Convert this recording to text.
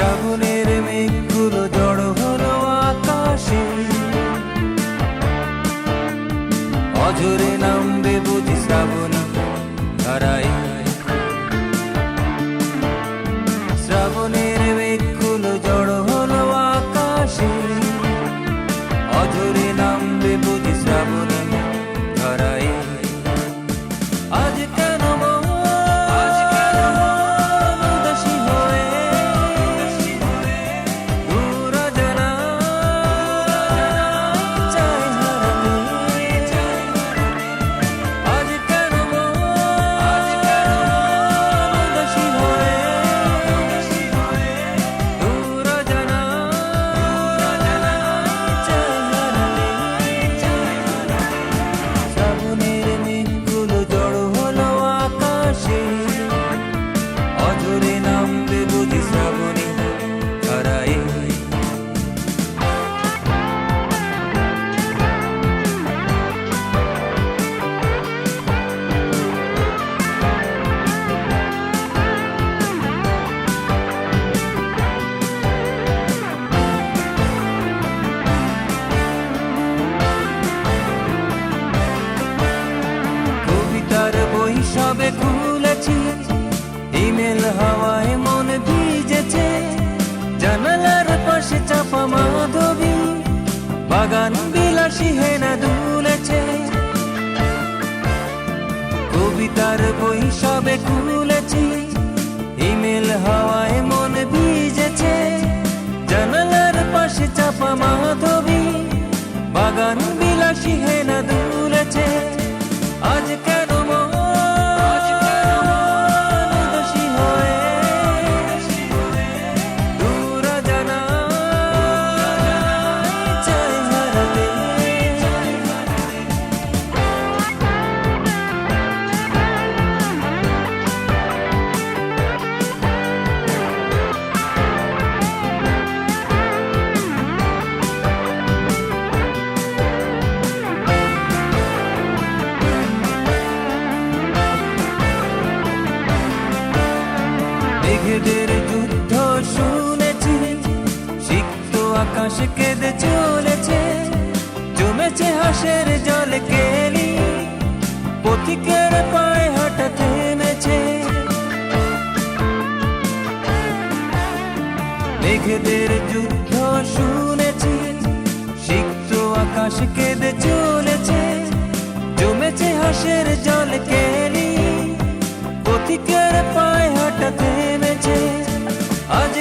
শ্রাবণের মেঘগুলো জড়ো হলো আকাশে, অঝরে নামবে বুঝি শ্রাবণী ধারায়। শ্রাবণের মেঘগুলো জড়ো হলো আকাশে, অঝরে নামবে বুঝি শ্রাবণী ধারায়। আজ কেন উদাসী হয়ে দূর অজানা চায় হারাতে। আজ কেন উদাসী হয়ে দূর অজানা চায় হারাতে। শ্রাবণের মেঘগুলো জড়ো হলো আকাশে, অঝরে নামবে বুঝি শ্রাবণী ধারায়। কবিতার বই সবে খুলেছি, ইমেল হাওয়ায় মন ভিজেছে। জানালার পাশে চাপা মাধবী, বাগান বিলাসী হেনা দুলেছে। কবিতার বই সবে খুলেছি, ইমেল হাওয়ায় মন ভিজেছে। জানালার পাশে চাপা মাধবী, বাগান বিলাসী হেনা দুলেছে। আজ কেন উদাসী হয়ে দূর অজানা চায় হারাতে। মেঘেদের যুদ্ধ শুনেছি, সিক্ত আকাশ কেঁদে চলেছে। জমেছে হাসের জল কেলি, পথিকের পায়ে হাঁটা থেমেছে। মেঘেদের যুদ্ধ শুনেছি, সিক্ত আকাশ কেঁদে চলেছে। জমেছে হাসের জল কেলি, পথিকের পায়ে হাঁটা থেমেছে। আজ